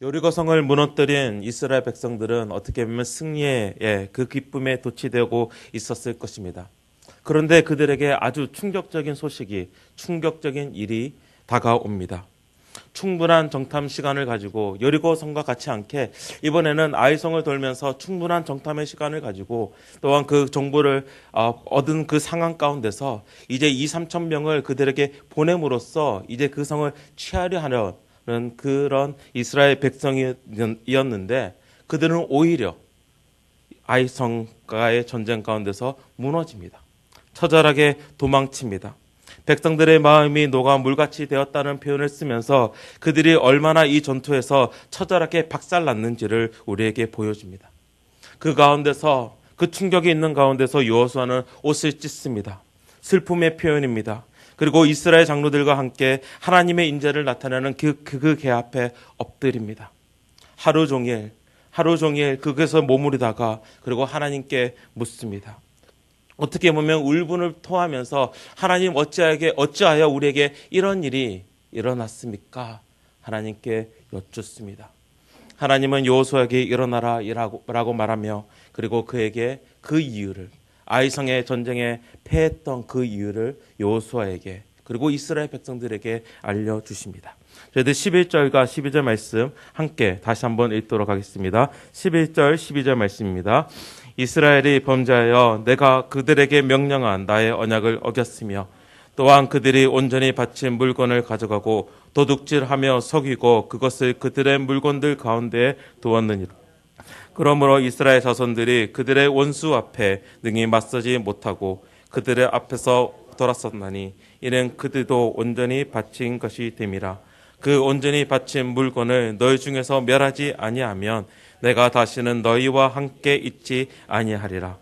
여리고성을 무너뜨린 이스라엘 백성들은 어떻게 보면 승리의 그 기쁨에 도취되고 있었을 것입니다. 그런데 그들에게 아주 충격적인 일이 다가옵니다. 충분한 정탐 시간을 가지고 여리고성과 같이 않게 이번에는 아이성을 돌면서 충분한 정탐의 시간을 가지고 또한 그 정보를 얻은 그 상황 가운데서 이제 2~3천 명을 그들에게 보냄으로써 이제 그 성을 취하려 하는 그런 이스라엘 백성이었는데 그들은 오히려 아이성과의 전쟁 가운데서 무너집니다. 처절하게 도망칩니다. 백성들의 마음이 녹아 물같이 되었다는 표현을 쓰면서 그들이 얼마나 이 전투에서 처절하게 박살났는지를 우리에게 보여줍니다. 그 가운데서 그 충격이 있는 가운데서 여호수아는 옷을 찢습니다. 슬픔의 표현입니다. 그리고 이스라엘 장로들과 함께 하나님의 인재를 나타내는 그 궤 앞에 엎드립니다. 하루 종일 그곳에서 머무르다가 그리고 하나님께 묻습니다. 어떻게 보면 울분을 토하면서 하나님 어찌하여 우리에게 이런 일이 일어났습니까? 하나님께 여쭙습니다. 하나님은 여호수아에게 일어나라 라고 말하며 그리고 그에게 그 이유를 아이성의 전쟁에 패했던 그 이유를 여호수아에게 그리고 이스라엘 백성들에게 알려주십니다. 저희들 11절과 12절 말씀 함께 다시 한번 읽도록 하겠습니다. 11절 12절 말씀입니다. 이스라엘이 범죄하여 내가 그들에게 명령한 나의 언약을 어겼으며 또한 그들이 온전히 바친 물건을 가져가고 도둑질하며 속이고 그것을 그들의 물건들 가운데에 두었느니라. 그러므로 이스라엘 자손들이 그들의 원수 앞에 능히 맞서지 못하고 그들의 앞에서 돌아섰나니 이는 그들도 온전히 바친 것이 됨이라. 그 온전히 바친 물건을 너희 중에서 멸하지 아니하면 내가 다시는 너희와 함께 있지 아니하리라.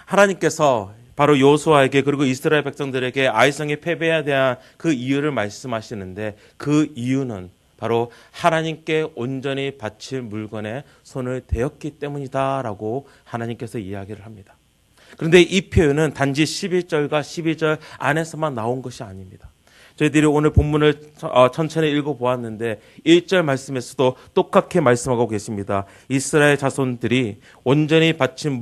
하나님께서 바로 여호수아에게 그리고 이스라엘 백성들에게 아이성의 패배에 대한 그 이유를 말씀하시는데 그 이유는 바로 하나님께 온전히 바칠 물건에 손을 대었기 때문이다라고 하나님께서 이야기를 합니다. 그런데 이 표현은 단지 11절과 12절 안에서만 나온 것이 아닙니다. 저희들이 오늘 본문을 천천히 읽어보았는데 1절 말씀에서도 똑같게 말씀하고 계십니다. 이스라엘 자손들이 온전히 바친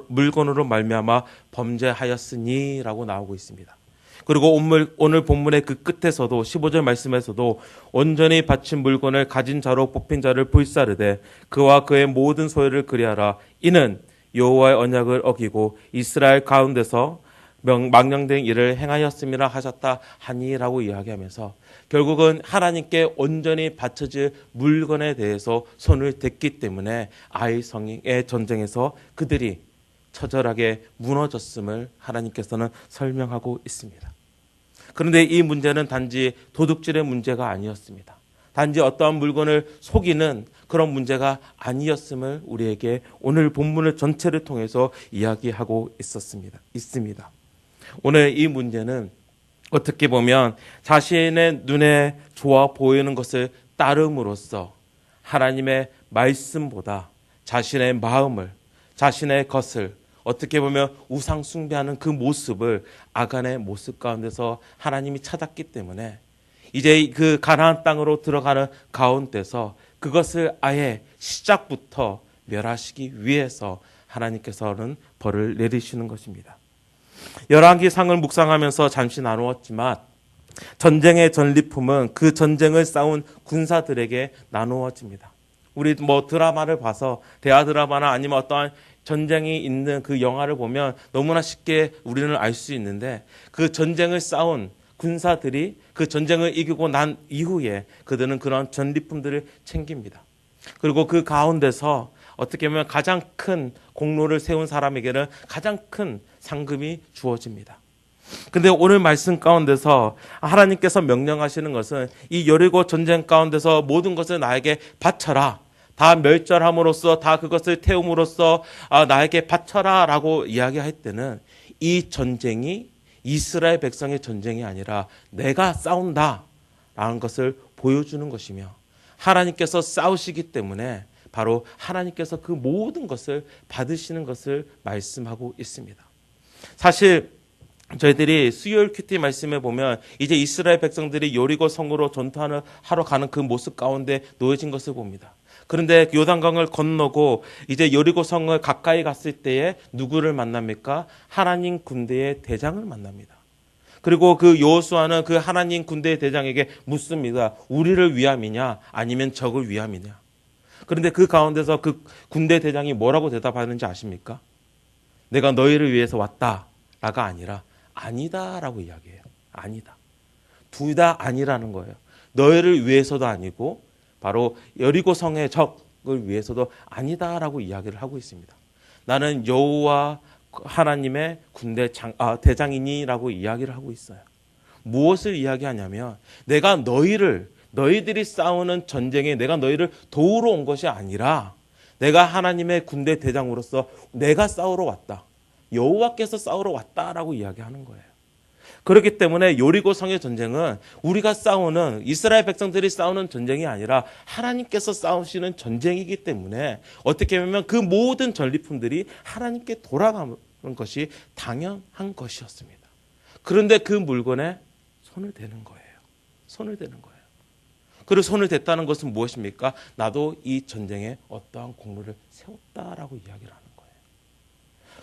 물건으로 말미암아 범죄하였으니 라고 나오고 있습니다. 그리고 오늘 본문의 그 끝에서도 15절 말씀에서도 온전히 바친 물건을 가진 자로 뽑힌 자를 불사르되 그와 그의 모든 소유를 그리하라. 이는 여호와의 언약을 어기고 이스라엘 가운데서 망령된 일을 행하였음이라 하셨다 하니라고 이야기하면서 결국은 하나님께 온전히 바쳐질 물건에 대해서 손을 댔기 때문에 아이성의 전쟁에서 그들이 처절하게 무너졌음을 하나님께서는 설명하고 있습니다. 그런데 이 문제는 단지 도둑질의 문제가 아니었습니다. 단지 어떠한 물건을 속이는 그런 문제가 아니었음을 우리에게 오늘 본문을 전체를 통해서 이야기하고 있습니다. 오늘 이 문제는 어떻게 보면 자신의 눈에 좋아 보이는 것을 따름으로써 하나님의 말씀보다 자신의 마음을, 자신의 것을 어떻게 보면 우상 숭배하는 그 모습을 아간의 모습 가운데서 하나님이 찾았기 때문에 이제 그 가나안 땅으로 들어가는 가운데서 그것을 아예 시작부터 멸하시기 위해서 하나님께서는 벌을 내리시는 것입니다. 열왕기상을 묵상하면서 잠시 나누었지만 전쟁의 전리품은 그 전쟁을 싸운 군사들에게 나누어집니다. 우리 드라마를 봐서 대하 드라마나 아니면 어떠한 전쟁이 있는 그 영화를 보면 너무나 쉽게 우리는 알 수 있는데 그 전쟁을 싸운 군사들이 그 전쟁을 이기고 난 이후에 그들은 그런 전리품들을 챙깁니다. 그리고 그 가운데서 어떻게 보면 가장 큰 공로를 세운 사람에게는 가장 큰 상금이 주어집니다. 근데 오늘 말씀 가운데서 하나님께서 명령하시는 것은 이 여리고 전쟁 가운데서 모든 것을 나에게 바쳐라. 다 멸절함으로써 다 그것을 태움으로써 나에게 바쳐라 라고 이야기할 때는 이 전쟁이 이스라엘 백성의 전쟁이 아니라 내가 싸운다 라는 것을 보여주는 것이며 하나님께서 싸우시기 때문에 바로 하나님께서 그 모든 것을 받으시는 것을 말씀하고 있습니다. 사실 저희들이 수요일 큐티 말씀에 보면 이제 이스라엘 백성들이 여리고 성으로 전투하러 가는 그 모습 가운데 놓여진 것을 봅니다. 그런데 요단강을 건너고 이제 여리고 성을 가까이 갔을 때에 누구를 만납니까? 하나님 군대의 대장을 만납니다. 그리고 그 여호수아는 그 하나님 군대의 대장에게 묻습니다. 우리를 위함이냐 아니면 적을 위함이냐. 그런데 그 가운데서 그 군대 대장이 뭐라고 대답하는지 아십니까? 내가 너희를 위해서 왔다라가 아니라 아니다라고 이야기해요. 아니다. 둘 다 아니라는 거예요. 너희를 위해서도 아니고 바로 여리고 성의 적을 위해서도 아니다라고 이야기를 하고 있습니다. 나는 여호와 하나님의 군대 대장이니라고 이야기를 하고 있어요. 무엇을 이야기하냐면 내가 너희들이 싸우는 전쟁에 내가 너희를 도우러 온 것이 아니라 내가 하나님의 군대 대장으로서 내가 싸우러 왔다. 여호와께서 싸우러 왔다라고 이야기하는 거예요. 그렇기 때문에 여리고 성의 전쟁은 우리가 싸우는 이스라엘 백성들이 싸우는 전쟁이 아니라 하나님께서 싸우시는 전쟁이기 때문에 어떻게 보면 그 모든 전리품들이 하나님께 돌아가는 것이 당연한 것이었습니다. 그런데 그 물건에 손을 대는 거예요. 손을 대는 거예요. 그리고 손을 댔다는 것은 무엇입니까? 나도 이 전쟁에 어떠한 공로를 세웠다라고 이야기를 하는 거예요.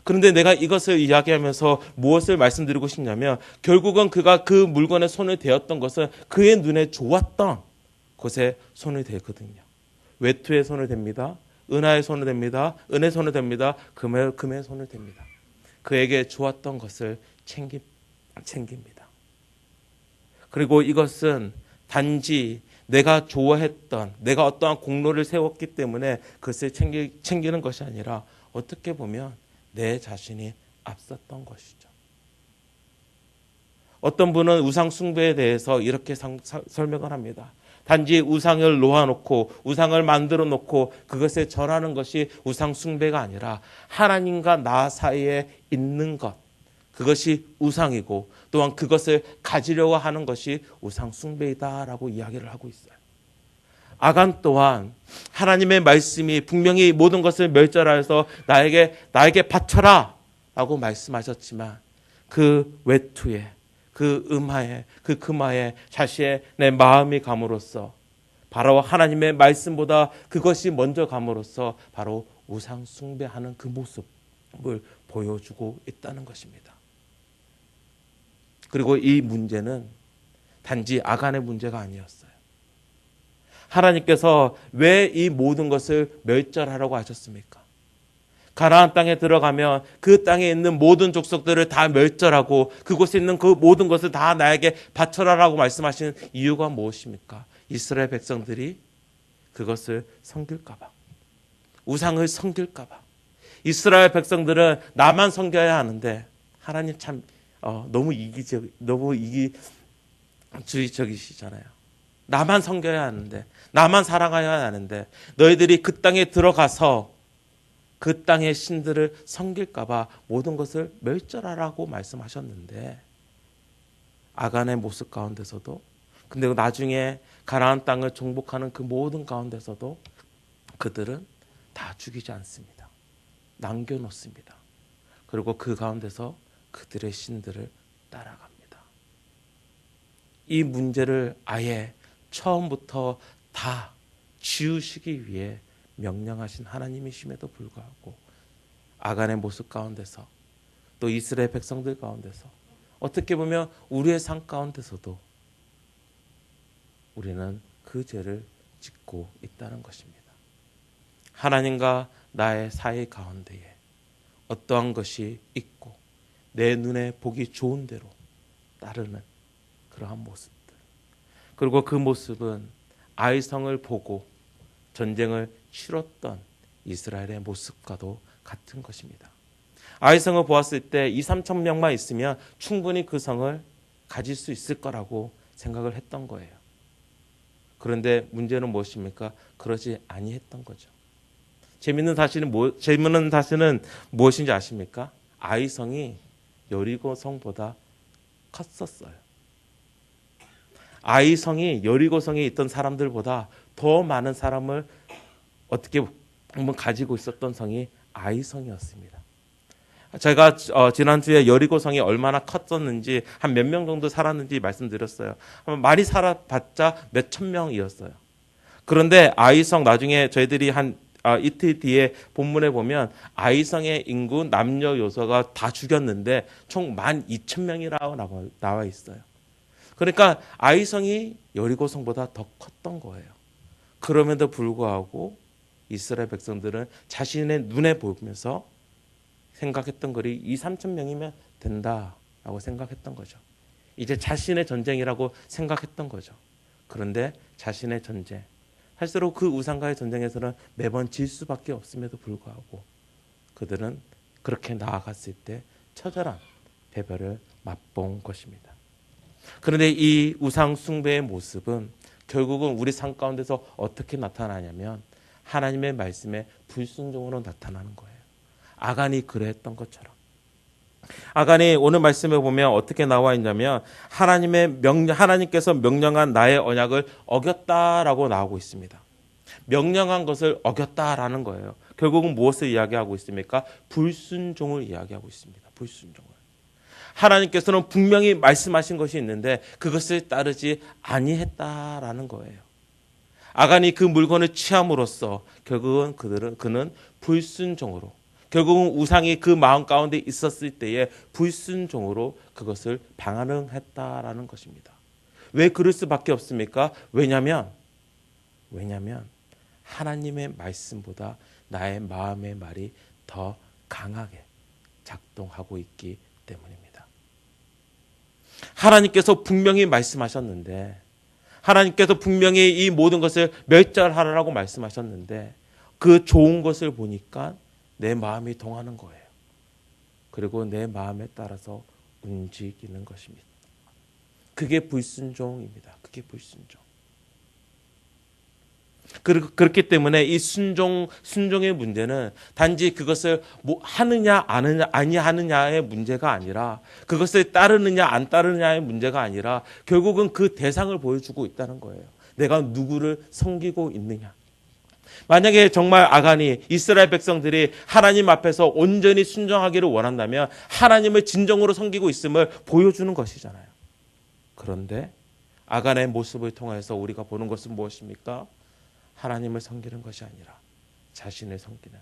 그런데 내가 이것을 이야기하면서 무엇을 말씀드리고 싶냐면 결국은 그가 그 물건에 손을 대었던 것은 그의 눈에 좋았던 곳에 손을 대거든요. 외투에 손을 댑니다. 은하에 손을 댑니다. 은에 손을 댑니다. 금에 손을 댑니다. 그에게 좋았던 것을 챙깁니다. 그리고 이것은 단지 내가 좋아했던 내가 어떠한 공로를 세웠기 때문에 그것을 챙기는 것이 아니라 어떻게 보면 내 자신이 앞섰던 것이죠. 어떤 분은 우상 숭배에 대해서 이렇게 설명을 합니다. 단지 우상을 놓아놓고 우상을 만들어 놓고 그것을 절하는 것이 우상 숭배가 아니라 하나님과 나 사이에 있는 것, 그것이 우상이고 또한 그것을 가지려고 하는 것이 우상 숭배이다라고 이야기를 하고 있어요. 아간 또한 하나님의 말씀이 분명히 모든 것을 멸절하여서 나에게 바쳐라 라고 말씀하셨지만 그 외투에 그 음하에 그 금하에 자신의 내 마음이 감으로써 바로 하나님의 말씀보다 그것이 먼저 감으로써 바로 우상 숭배하는 그 모습을 보여주고 있다는 것입니다. 그리고 이 문제는 단지 아간의 문제가 아니었어요. 하나님께서 왜 이 모든 것을 멸절하라고 하셨습니까? 가나안 땅에 들어가면 그 땅에 있는 모든 족속들을 다 멸절하고 그곳에 있는 그 모든 것을 다 나에게 바쳐라라고 말씀하시는 이유가 무엇입니까? 이스라엘 백성들이 그것을 섬길까 봐. 우상을 섬길까 봐. 이스라엘 백성들은 나만 섬겨야 하는데 하나님 참 너무 이기주의적이시잖아요. 나만 섬겨야 하는데 나만 사랑해야 하는데 너희들이 그 땅에 들어가서 그 땅의 신들을 섬길까 봐 모든 것을 멸절하라고 말씀하셨는데 아간의 모습 가운데서도 근데 나중에 가나안 땅을 정복하는 그 모든 가운데서도 그들은 다 죽이지 않습니다. 남겨놓습니다. 그리고 그 가운데서 그들의 신들을 따라갑니다. 이 문제를 아예 처음부터 다 지우시기 위해 명령하신 하나님이심에도 불구하고 아간의 모습 가운데서 또 이스라엘 백성들 가운데서 어떻게 보면 우리의 삶 가운데서도 우리는 그 죄를 짓고 있다는 것입니다. 하나님과 나의 사이 가운데에 어떠한 것이 있고 내 눈에 보기 좋은 대로 따르는 그러한 모습들. 그리고 그 모습은 아이성을 보고 전쟁을 치렀던 이스라엘의 모습과도 같은 것입니다. 아이성을 보았을 때 2-3천 명만 있으면 충분히 그 성을 가질 수 있을 거라고 생각을 했던 거예요. 그런데 문제는 무엇입니까? 그러지 아니했던 거죠. 재미있는 사실은 무엇인지 아십니까? 아이성이 여리고 성보다 컸었어요. 아이성이 여리고 성에 있던 사람들보다 더 많은 사람을 어떻게 보면 가지고 있었던 성이 아이성이었습니다. 제가 지난주에 여리고성이 얼마나 컸었는지, 한 몇 명 정도 살았는지 말씀드렸어요. 많이 살아봤자 몇천 명이었어요. 그런데 아이성, 나중에 저희들이 한 이틀 뒤에 본문에 보면 아이성의 인구 남녀 요소가 다 죽였는데 총 12,000명이라고 나와 있어요. 그러니까 아이성이 여리고성보다 더 컸던 거예요. 그럼에도 불구하고 이스라엘 백성들은 자신의 눈에 보면서 생각했던 것이 2,3천 명이면 된다라고 생각했던 거죠. 이제 자신의 전쟁이라고 생각했던 거죠. 그런데 자신의 전쟁, 할수록 그 우상과의 전쟁에서는 매번 질 수밖에 없음에도 불구하고 그들은 그렇게 나아갔을 때 처절한 패배를 맛본 것입니다. 그런데 이 우상 숭배의 모습은 결국은 우리 삶 가운데서 어떻게 나타나냐면 하나님의 말씀에 불순종으로 나타나는 거예요. 아간이 그랬던 것처럼. 아간이 오늘 말씀에 보면 어떻게 나와 있냐면 하나님께서 명령한 나의 언약을 어겼다라고 나오고 있습니다. 명령한 것을 어겼다라는 거예요. 결국은 무엇을 이야기하고 있습니까? 불순종을 이야기하고 있습니다. 불순종을. 하나님께서는 분명히 말씀하신 것이 있는데 그것을 따르지 아니했다라는 거예요. 아간이 그 물건을 취함으로써 결국은 그는 불순종으로, 결국은 우상이 그 마음 가운데 있었을 때에 불순종으로 그것을 방한했다라는 것입니다. 왜 그럴 수밖에 없습니까? 왜냐하면 하나님의 말씀보다 나의 마음의 말이 더 강하게 작동하고 있기 때문입니다. 하나님께서 분명히 말씀하셨는데, 하나님께서 분명히 이 모든 것을 멸절하라고 말씀하셨는데 그 좋은 것을 보니까 내 마음이 동하는 거예요. 그리고 내 마음에 따라서 움직이는 것입니다. 그게 불순종입니다. 그게 불순종. 그렇기 때문에 이 순종의 문제는 단지 그것을 하느냐 아니하느냐의 문제가 아니라, 그것을 따르느냐 안 따르느냐의 문제가 아니라 결국은 그 대상을 보여주고 있다는 거예요. 내가 누구를 섬기고 있느냐. 만약에 정말 아간이, 이스라엘 백성들이 하나님 앞에서 온전히 순종하기를 원한다면 하나님을 진정으로 섬기고 있음을 보여주는 것이잖아요. 그런데 아간의 모습을 통해서 우리가 보는 것은 무엇입니까? 하나님을 섬기는 것이 아니라 자신을 섬기는,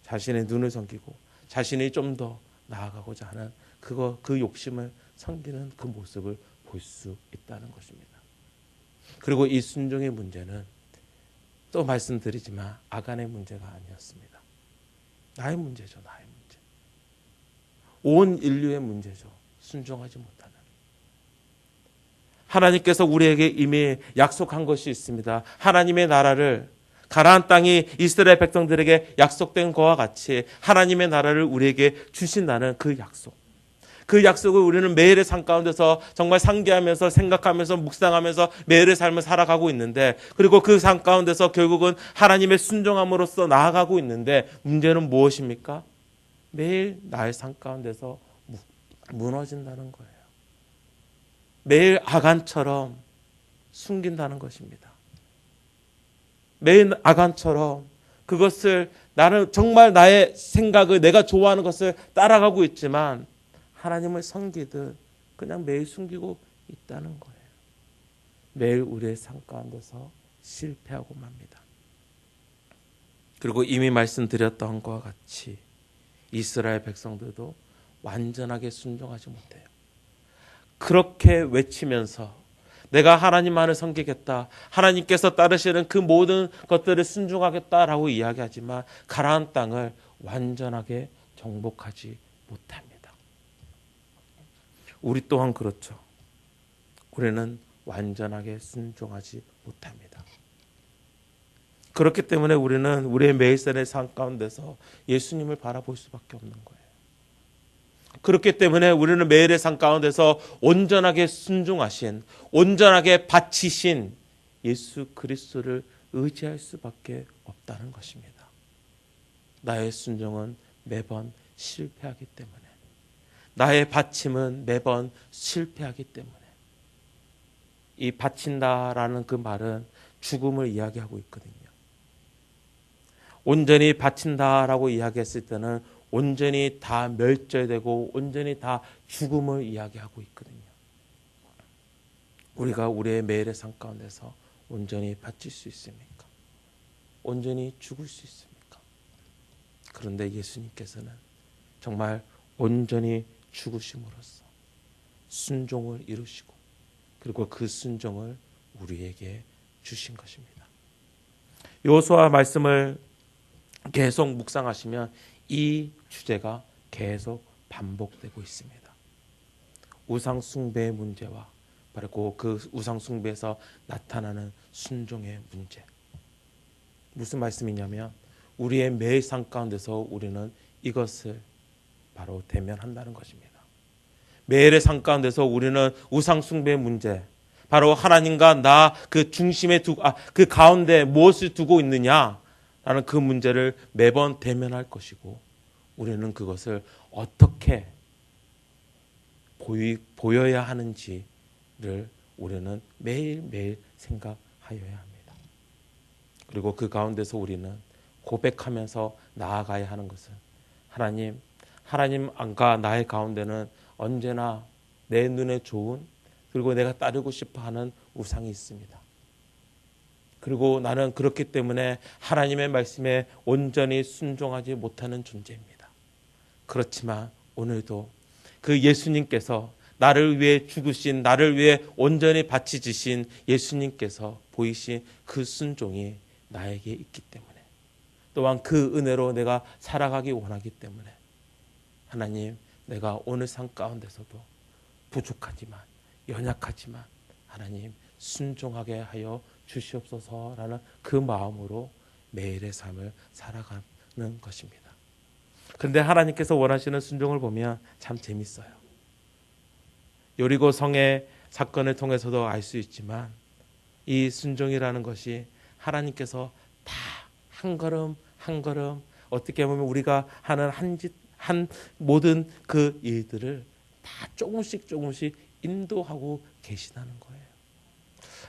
자신의 눈을 섬기고 자신이 좀 더 나아가고자 하는 그 욕심을 섬기는 그 모습을 볼 수 있다는 것입니다. 그리고 이 순종의 문제는 또 말씀드리지만 아간의 문제가 아니었습니다. 나의 문제죠. 나의 문제. 온 인류의 문제죠. 순종하지 못하는. 하나님께서 우리에게 이미 약속한 것이 있습니다. 하나님의 나라를, 가나안 땅이 이스라엘 백성들에게 약속된 것과 같이 하나님의 나라를 우리에게 주신다는 그 약속. 그 약속을 우리는 매일의 삶 가운데서 정말 상기하면서 생각하면서 묵상하면서 매일의 삶을 살아가고 있는데, 그리고 그 삶 가운데서 결국은 하나님의 순종함으로써 나아가고 있는데, 문제는 무엇입니까? 매일 나의 삶 가운데서 무너진다는 거예요. 매일 아간처럼 숨긴다는 것입니다. 매일 아간처럼 그것을, 나는 정말 나의 생각을, 내가 좋아하는 것을 따라가고 있지만 하나님을 섬기듯 그냥 매일 숨기고 있다는 거예요. 매일 우리의 삶 가운데서 실패하고 맙니다. 그리고 이미 말씀드렸던 것과 같이 이스라엘 백성들도 완전하게 순종하지 못해요. 그렇게 외치면서 내가 하나님만을 섬기겠다, 하나님께서 따르시는 그 모든 것들을 순종하겠다라고 이야기하지만 가나안 땅을 완전하게 정복하지 못합니다. 우리 또한 그렇죠. 우리는 완전하게 순종하지 못합니다. 그렇기 때문에 우리는 우리의 매일삶의 삶 가운데서 예수님을 바라볼 수밖에 없는 거예요. 그렇기 때문에 우리는 매일의 삶 가운데서 온전하게 순종하신, 온전하게 바치신 예수 그리스도를 의지할 수밖에 없다는 것입니다. 나의 순종은 매번 실패하기 때문에, 나의 바침은 매번 실패하기 때문에, 이 바친다라는 그 말은 죽음을 이야기하고 있거든요. 온전히 바친다라고 이야기했을 때는 온전히 다 멸절되고 온전히 다 죽음을 이야기하고 있거든요. 우리가 우리의 매일의 삶 가운데서 온전히 바칠 수 있습니까? 온전히 죽을 수 있습니까? 그런데 예수님께서는 정말 온전히 죽으심으로써 순종을 이루시고 그리고 그 순종을 우리에게 주신 것입니다. 여호수아 말씀을 계속 묵상하시면 이 주제가 계속 반복되고 있습니다. 우상 숭배의 문제와 바로 그 우상 숭배에서 나타나는 순종의 문제. 무슨 말씀이냐면 우리의 매일 삶 가운데서 우리는 이것을 바로 대면한다는 것입니다. 매일의 삶 가운데서 우리는 우상 숭배의 문제, 바로 하나님과 나 그 중심에 그 가운데 무엇을 두고 있느냐라는 그 문제를 매번 대면할 것이고 우리는 그것을 어떻게 보여야 하는지를 우리는 매일매일 생각하여야 합니다. 그리고 그 가운데서 우리는 고백하면서 나아가야 하는 것은 하나님과 나의 가운데는 언제나 내 눈에 좋은 그리고 내가 따르고 싶어하는 우상이 있습니다. 그리고 나는 그렇기 때문에 하나님의 말씀에 온전히 순종하지 못하는 존재입니다. 그렇지만 오늘도 그 예수님께서 나를 위해 죽으신, 나를 위해 온전히 바치지신 예수님께서 보이신 그 순종이 나에게 있기 때문에 또한 그 은혜로 내가 살아가기 원하기 때문에 하나님, 내가 오늘 삶 가운데서도 부족하지만 연약하지만 하나님 순종하게 하여 주시옵소서라는 그 마음으로 매일의 삶을 살아가는 것입니다. 그런데 하나님께서 원하시는 순종을 보면 참 재밌어요. 여리고 성의 사건을 통해서도 알 수 있지만 이 순종이라는 것이 하나님께서 다 한 걸음 한 걸음 어떻게 보면 우리가 하는 한 모든 그 일들을 다 조금씩 인도하고 계시다는 거예요.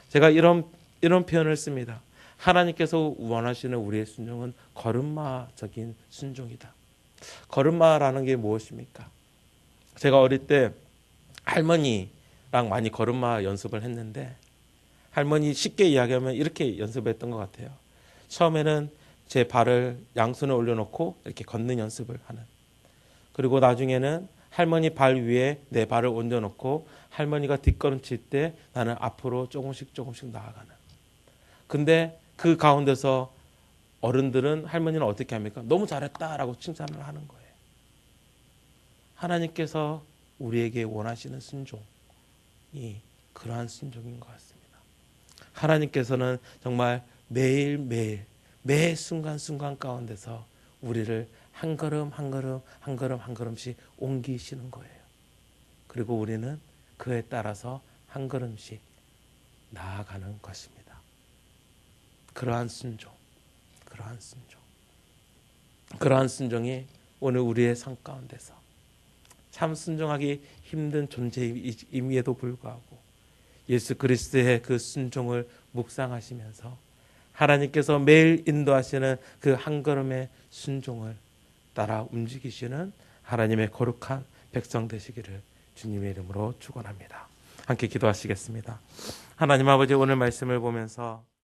제가 이런 표현을 씁니다. 하나님께서 원하시는 우리의 순종은 걸음마적인 순종이다. 걸음마라는 게 무엇입니까? 제가 어릴 때 할머니랑 많이 걸음마 연습을 했는데 할머니 쉽게 이야기하면 이렇게 연습했던 것 같아요. 처음에는 제 발을 양손에 올려놓고 이렇게 걷는 연습을 하는. 그리고 나중에는 할머니 발 위에 내 발을 얹어놓고 할머니가 뒷걸음칠 때 나는 앞으로 조금씩 나아가는. 근데 그 가운데서 어른들은 할머니는 어떻게 합니까? 너무 잘했다라고 칭찬을 하는 거예요. 하나님께서 우리에게 원하시는 순종이 그러한 순종인 것 같습니다. 하나님께서는 정말 매일매일 매 순간순간 가운데서 우리를 한 걸음씩 옮기시는 거예요. 그리고 우리는 그에 따라서 한 걸음씩 나아가는 것입니다. 그러한 순종이 오늘 우리의 삶 가운데서 참 순종하기 힘든 존재임에도 불구하고 예수 그리스도의 그 순종을 묵상하시면서 하나님께서 매일 인도하시는 그 한 걸음의 순종을 따라 움직이시는 하나님의 거룩한 백성 되시기를 주님의 이름으로 축원합니다. 함께 기도하시겠습니다. 하나님 아버지, 오늘 말씀을 보면서